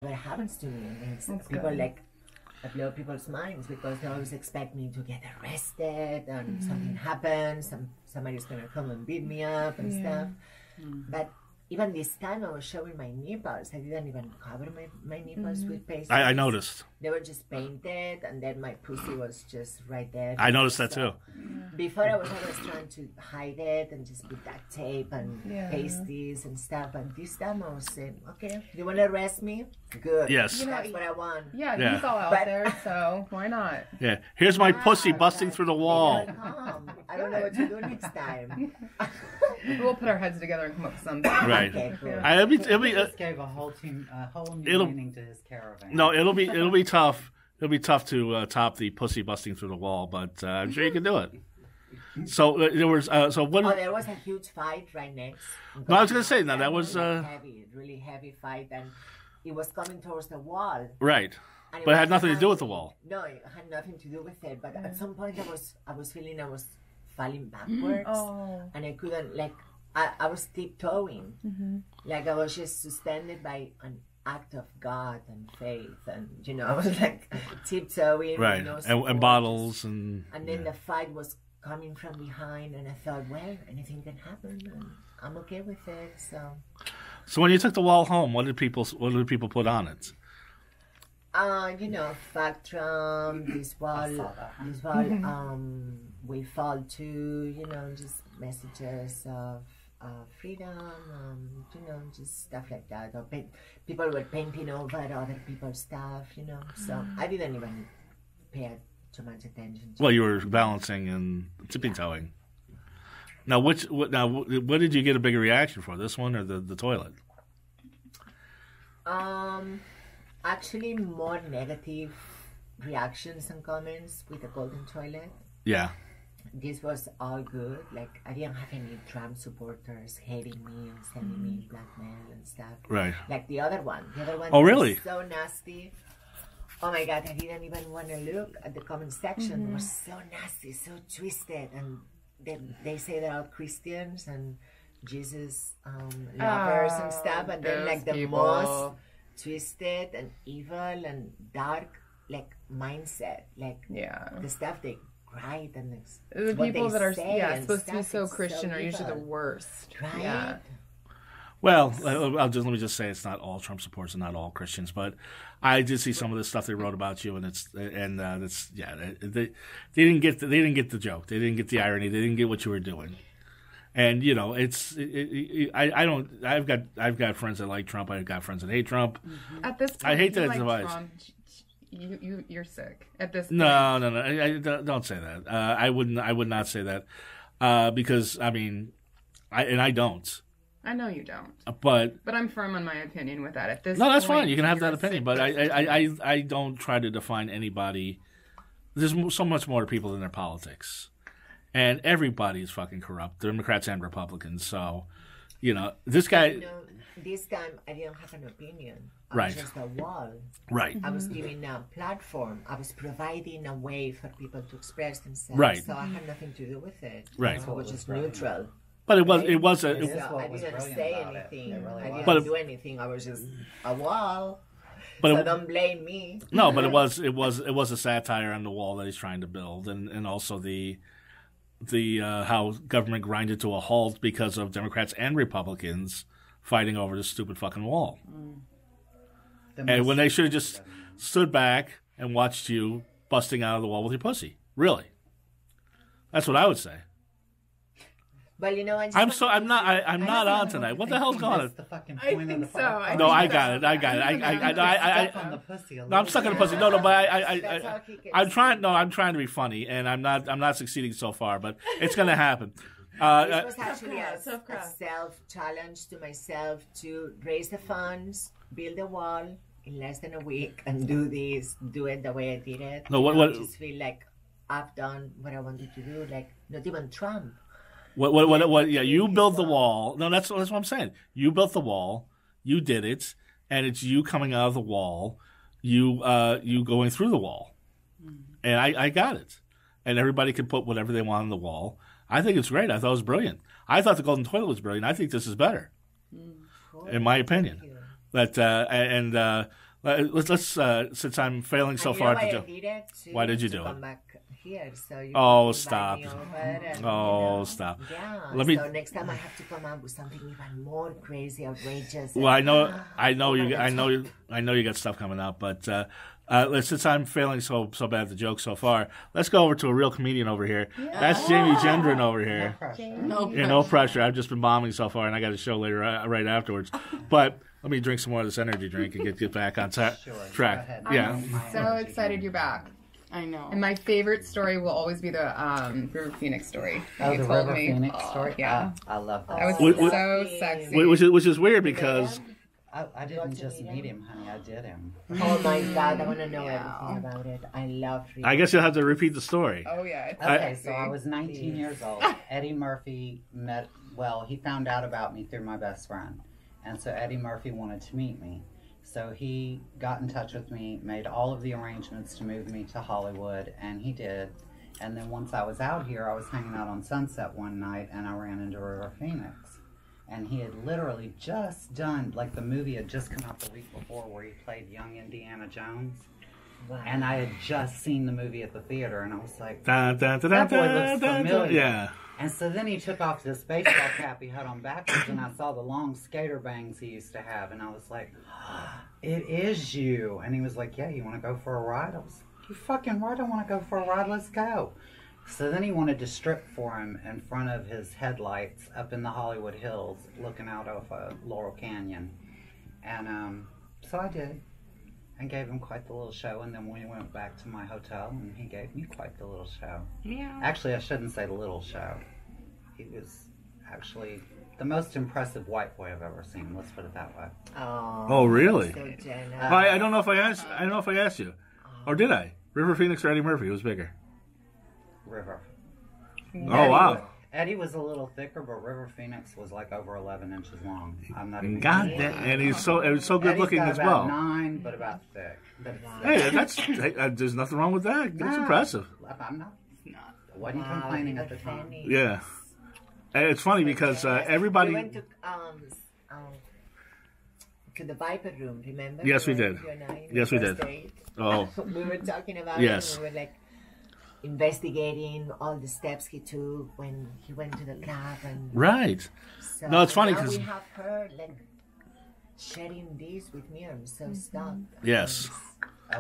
what happens to me. And it's That's people good. like, I blow people's minds because they always expect me to get arrested and something happens, somebody's gonna come and beat me up and stuff. But even this time I was showing my nipples. I didn't even cover my nipples with pastes. I noticed. They were just painted, and then my pussy was just right there. I noticed that too. Before I was always trying to hide it and just put duct tape and pasties and stuff. But this time I was saying, okay, you want to arrest me? Good. Yes. That's what I want. Yeah, Yeah. he's all out there, so why not? Yeah. Here's my pussy busting through the wall. I don't know what to do next time. We'll put our heads together and come up with something. Right. Okay, cool. It'll be Just gave a whole new it'll- meaning to his caravan. no. It'll be tough. It'll be tough to top the pussy busting through the wall, but I'm sure you can do it. So there was. So what? Oh, there was a huge fight right next. No, I was gonna say, no, that was, really heavy fight, and it was coming towards the wall. right. And But it had was nothing to do with the coming- wall. No, it had nothing to do with it. But at some point, I was feeling I was falling backwards, Oh. and I couldn't I was tiptoeing, like I was just suspended by an act of God and faith, and I was like tiptoeing, Right. no And support, bottles and. and then the fight was coming from behind, and I thought, well, anything can happen, and I'm okay with it. So when you took the wall home, what did people put on it? Fuck Trump, this wall, will fall too, just messages of freedom, just stuff like that. Or people were painting over other people's stuff, so I didn't even pay too much attention to Well, you were balancing and tippy toeing. Now, what did you get a bigger reaction for? This one or the toilet? Actually, more negative reactions and comments with the golden toilet. Yeah. This was all good. Like, I didn't have any Trump supporters hating me and sending me blackmail and stuff. Right. Like the other one. The other one Oh, really? was so nasty. Oh my God, I didn't even want to look at the comment section. It was so nasty, so twisted. And they say they're all Christians and Jesus lovers and stuff. And then, like, the people. most twisted and evil and dark, like, mindset. Like, the stuff they write and The what people they that are say and supposed to be stuff, so it's Christian are usually the evil. worst. Right? Yeah. Well, let me just say it's not all Trump supporters and not all Christians, but I did see some of the stuff they wrote about you, and they didn't get the joke, they didn't get the irony, they didn't get what you were doing, and I've got friends that like Trump, I've got friends that hate Trump. At this point, I hate if that you it's like divided. Trump, you're sick. At this point. No, I don't say that. I would not say that because I mean, I don't. I know you don't. But I'm firm on my opinion with that. At this no, that's point, fine. You can have you're that opinion, sick but person. I don't try to define anybody. There's so much more to people than their politics, and everybody is fucking corrupt, Democrats and Republicans. So, this guy. This time I didn't have an opinion. I Right. was just a wall. Right. I was giving a platform. I was providing a way for people to express themselves. Right. So I had nothing to do with it. Right. So I was just neutral. But it was So I was didn't brilliant say about it. anything. It really I was. didn't do anything. I was just a wall. but So it, don't blame me. no, but it was a satire on the wall that he's trying to build, and also the how government grinded to a halt because of Democrats and Republicans fighting over this stupid fucking wall. And when they should have just stood back and watched you busting out of the wall with your pussy. Really. That's what I would say. But I'm not on tonight. What the hell's going on? I think so. No, I got it. No, I'm stuck in the pussy. No, but I'm trying to be funny, and I'm not succeeding so far, but it's gonna happen. This was actually a Tough crowd. self-challenge to myself to raise the funds, build a wall in less than a week, and do it the way I did it. No, I just feel like I've done what I wanted to do. Like, not even Trump. What? Yeah, you built the wall. No, that's what I'm saying. You built the wall. You did it, and it's you coming out of the wall. You going through the wall, and I got it. And everybody can put whatever they want on the wall. I think it's great. I thought it was brilliant. I thought the golden toilet was brilliant. I think this is better, in my opinion. But let's since I'm failing so far at the joke. Why did you do it? Come back here, so you Oh, invite stop. me over and, Oh, stop. Yeah. Let me. So next time I have to come up with something even more crazy, outrageous. Well, I know you got stuff coming up, but since I'm failing so bad at the joke so far, let's go over to a real comedian over here. Yeah. That's Jamie Gendron over here. No pressure. No pressure. I've just been bombing so far, and I got a show later right afterwards. But let me drink some more of this energy drink and get back on track. Yeah. I'm so excited you're back. I know. And my favorite story will always be the River Phoenix story. Oh, the told River me. Phoenix story? Yeah. I love that. That was so sexy. Which is weird because... I didn't just meet him, honey. I did him. Oh my God, I want to know everything about it. I love reading. I guess you'll have to repeat the story. Oh, yeah. Okay, so I was 19 years old. Eddie Murphy he found out about me through my best friend. And so Eddie Murphy wanted to meet me. So he got in touch with me, made all of the arrangements to move me to Hollywood, and he did. And then once I was out here, I was hanging out on Sunset one night, and I ran into River Phoenix. And he had literally just done, like the movie had just come out the week before where he played young Indiana Jones. Wow. And I had just seen the movie at the theater, and I was like, that boy looks familiar. Yeah. And so then he took off this baseball cap he had on backwards, and I saw the long skater bangs he used to have, and I was like, it is you. And he was like, yeah, you want to go for a ride? I was like, you fucking right, I want to go for a ride, let's go. So then he wanted to strip for him in front of his headlights up in the Hollywood Hills, looking out of Laurel Canyon. And so I did, and gave him quite the little show. And then we went back to my hotel, and he gave me quite the little show. Yeah. Actually, I shouldn't say the little show. He was actually the most impressive white boy I've ever seen. Let's put it that way. Oh, really? So I don't know if I asked. I don't know if I asked you, or did I? River Phoenix or Eddie Murphy? Who was bigger? River. Oh, wow. Eddie was a little thicker, but River Phoenix was like over 11 inches long. I'm not even God damn, and he's so good Eddie's looking got as about well. 9, but about thick. Hey, there's nothing wrong with that. That's impressive. I'm not. Wasn't complaining at the time. Yeah. And it's funny because everybody. We went to the Viper Room, remember? Yes, we did. Yes, we did. Oh. We were talking about yes. it, and we were like investigating all the steps he took when he went to the club. And right. So no, it's funny because we have her like sharing this with me. I'm so stunned. Yes.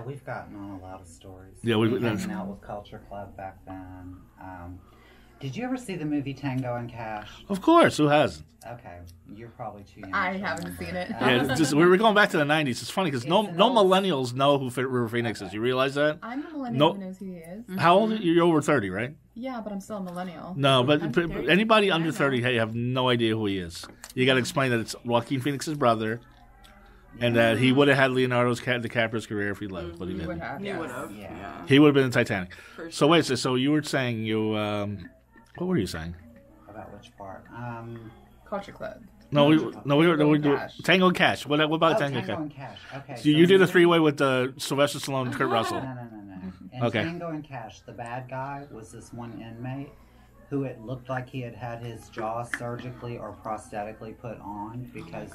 We've gotten on a lot of stories. Yeah, we were hanging out with Culture Club back then. Did you ever see the movie Tango and Cash? Of course, who hasn't? Okay, you're probably too young. I haven't seen it. Yeah, we were going back to the 90s. It's funny because no millennials know who River Phoenix is. You realize that? I'm a millennial who knows who he is. How old are you? You're over 30, right? Yeah, but I'm still a millennial. No, but anybody under 30, hey, have no idea who he is. You got to explain that it's Joaquin Phoenix's brother, and that he would have had Leonardo DiCaprio's career if he lived, but he didn't. He would have. Yeah. He would have been in Titanic. Sure. So wait, so you were saying you, what were you saying? About which part? Culture Club. No, we do Tango and Cash. What about Tango and Cash? Okay. So you did a three-way with Sylvester Stallone and Kurt Russell. No. In Tango and Cash, the bad guy was this one inmate who it looked like he had had his jaw surgically or prosthetically put on because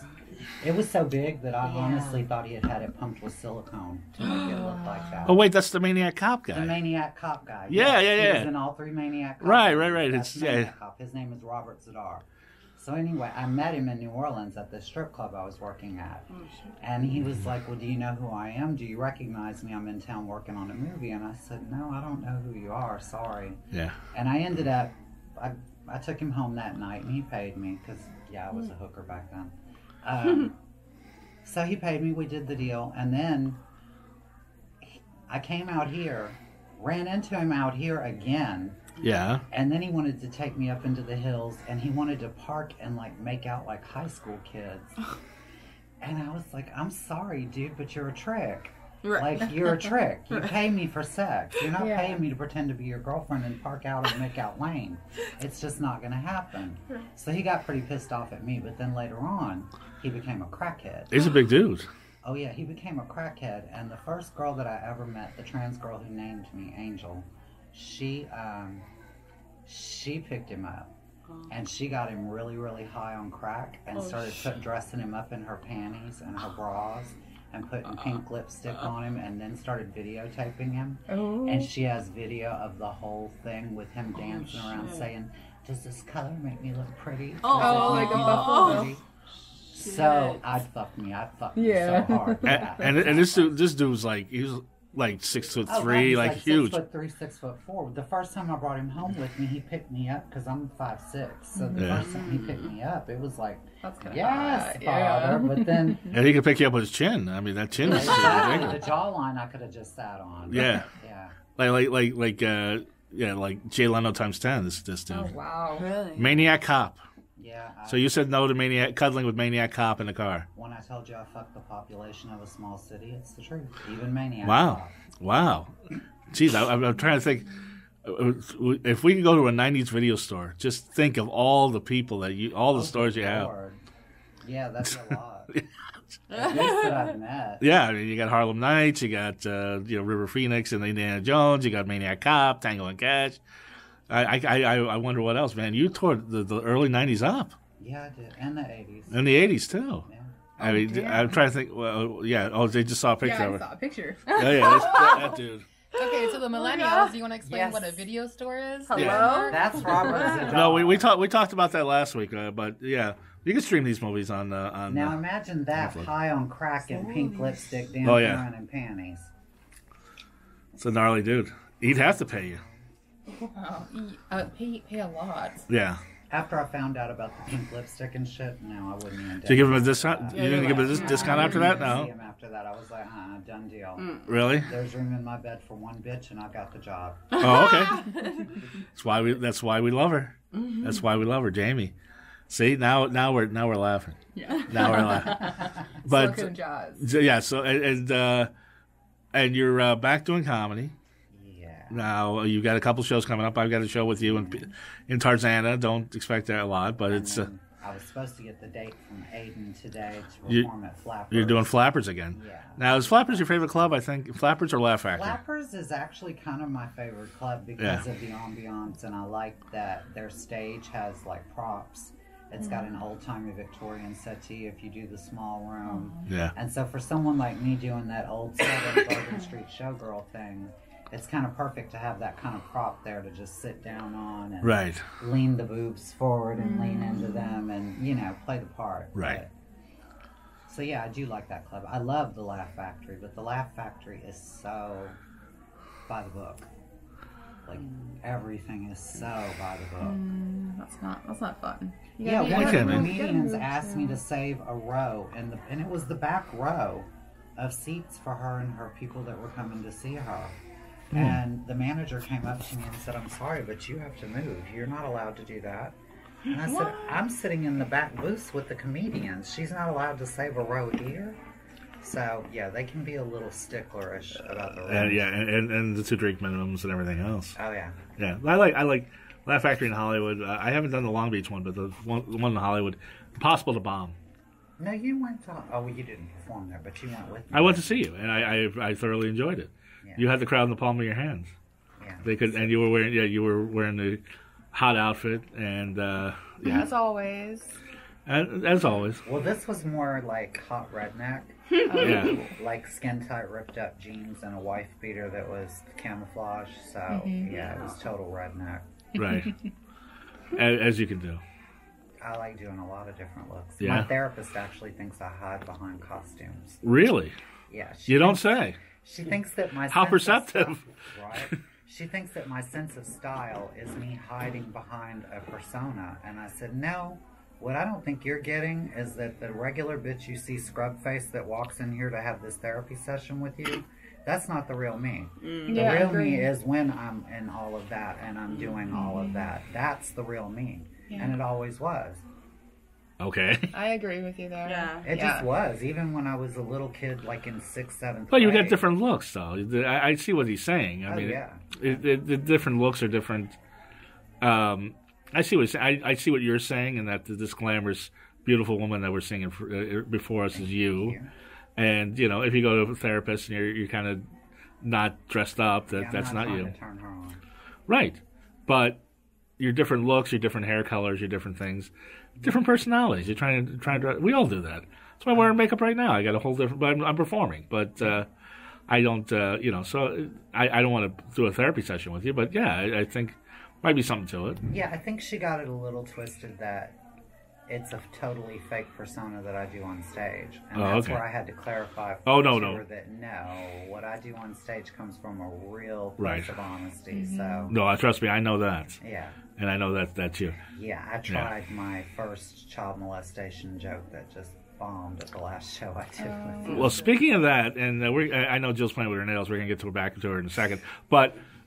it was so big that I honestly thought he had it pumped with silicone to make it look like that. Oh wait, that's the Maniac cop guy. The Maniac cop guy. Yeah. He was in all 3 Maniac cops. Right. That's Maniac cop. His name is Robert Zadar. So anyway, I met him in New Orleans at the strip club I was working at. And he was like, well, do you know who I am? Do you recognize me? I'm in town working on a movie. And I said, no, I don't know who you are. Sorry. Yeah. And I ended up, I took him home that night and he paid me because, I was a hooker back then. So he paid me. We did the deal. And then I came out here, ran into him out here again. Yeah. And then he wanted to take me up into the hills, and he wanted to park and like make out like high school kids. And I was like, I'm sorry, dude, but you're a trick. Right. Like, you're a trick. You pay me for sex. You're not paying me to pretend to be your girlfriend and park out and make out lane. It's just not going to happen. So he got pretty pissed off at me, but then later on, he became a crackhead. He's a big dude. Oh, yeah, he became a crackhead, and the first girl that I ever met, the trans girl who named me Angel, she picked him up, and she got him really, really high on crack and started dressing him up in her panties and her bras and putting pink lipstick on him, and then started videotaping him. Oh. And she has video of the whole thing with him dancing around saying, "Does this color make me look pretty? Oh, like a buffalo. So I'd fuck me so hard. And this dude was like, he was like 6'3", he's like huge. 6'3", 6'4". The first time I brought him home with me, he picked me up because I'm 5'6". So the first time he picked me up, it was like, yes, father. But then, and he could pick you up with his chin. I mean, that chin is the jawline I could have just sat on. Yeah, like Jay Leno times 10. This dude. Oh wow, Really? Maniac Cop. Yeah. So you said no to cuddling with Maniac Cop in the car. When I told you I fucked the population of a small city, it's the truth. Even Maniac. Wow. Jeez, I'm trying to think. If we could go to a '90s video store, just think of all the people all the stores you have. Yeah, that's a lot. At least that I've met. Yeah, I mean, you got Harlem Nights, you got River Phoenix and Indiana Jones, you got Maniac Cop, Tango and Cash. I wonder what else, man. You tore the early '90s up. Yeah, I did, and the '80s. And the '80s too. Yeah. I mean, I'm trying to think. Well, yeah. Oh, they just saw a picture of I it. saw a picture. Yeah, that dude. Okay, so the millennials, do you want to explain what a video store is? Hello? Yeah. That's Robert. No, we talked about that last week, but yeah, you can stream these movies on. Now imagine that Netflix. high on crack and pink lipstick, dancing around in panties. It's a gnarly dude. He'd have to pay you. Wow, pay a lot. Yeah. After I found out about the pink lipstick and shit, no, I wouldn't even. Did you give him a discount? You didn't give him a discount after that? See No. him after that, I was like, done deal. Really? There's room in my bed for one bitch, and I got the job. Oh, okay. That's why we love her. That's why we love her, Jamie. See, now we're laughing. Yeah. Now we're laughing. But Silk and Jaws. yeah, so and you're back doing comedy. Yeah. Now you got a couple shows coming up. I've got a show with you in Tarzana. Don't expect that a lot, but it's. I was supposed to get the date from Aiden today to perform at Flappers. You're doing Flappers again. Yeah. Now is Flappers your favorite club? I think Flappers or Laugh Factory. Flappers is actually kind of my favorite club because of the ambiance, and I like that their stage has like props. It's got an old-timey Victorian settee if you do the small room. Yeah. And so for someone like me doing that old Southern Bourbon Street showgirl thing, it's kind of perfect to have that kind of prop there to just sit down on and lean the boobs forward and lean into them and, play the part. Right. So yeah, I do like that club. I love the Laugh Factory, but the Laugh Factory is so by the book. Like everything is so by the book. That's not fun. Yeah, one of Okay, the man. comedians asked me to save a row, and it was the back row of seats for her and her people that were coming to see her. And the manager came up to me and said, "I'm sorry, but you have to move. You're not allowed to do that." And I said, "I'm sitting in the back booth with the comedians. She's not allowed to save a row here." So yeah, they can be a little sticklerish about the rules. And the 2 drink minimums and everything else. Oh yeah. Yeah, I like Laugh Factory in Hollywood. I haven't done the Long Beach one, but the one in Hollywood, Impossible to Bomb. No, you went to. Oh, well, you didn't perform there, but you went with me. I went to see you, and I thoroughly enjoyed it. Yeah. You had the crowd in the palm of your hands. Yeah. And you were wearing the hot outfit, and As always. as always. Well, this was more like hot redneck. Yeah. Like skin tight ripped up jeans and a wife beater that was camouflage. So yeah, it was total redneck. Right. As you can do. I like doing a lot of different looks. Yeah. My therapist actually thinks I hide behind costumes. Really? Yeah. You don't say. She thinks that my How sense perceptive. of style, right? She thinks that my sense of style is me hiding behind a persona, and I said no. What I don't think you're getting is that the regular bitch you see scrub face that walks in here to have this therapy session with you, that's not the real me. The real me is when I'm in all of that and I'm doing all of that. That's the real me. And it always was. Okay. I agree with you there. Yeah. It just was. Even when I was a little kid, like in 6th, 7th Well, you grade. get different looks, though. I see what he's saying. I mean, yeah. The different looks are different. I see what he's saying. I see what you're saying, and that this glamorous, beautiful woman that we're seeing before us is you. And if you go to a therapist and you're kind of not dressed up, that's not you. To turn her on. Right, but your different looks, your different hair colors, your different things, different personalities. You're trying to. We all do that. That's why I'm wearing makeup right now. I got a whole different. But I'm performing, but I don't. So I don't want to do a therapy session with you. But yeah, I think might be something to it. Yeah, I think she got it a little twisted that it's a totally fake persona that I do on stage, and that's where I had to clarify. That no, what I do on stage comes from a real place of honesty. So no, trust me, I know that. Yeah. And I know that's you. Yeah, I tried my first child molestation joke that just bombed at the last show I did. Well, speaking of that, and I know Jill's playing with her nails. We're gonna get back to her in a second, but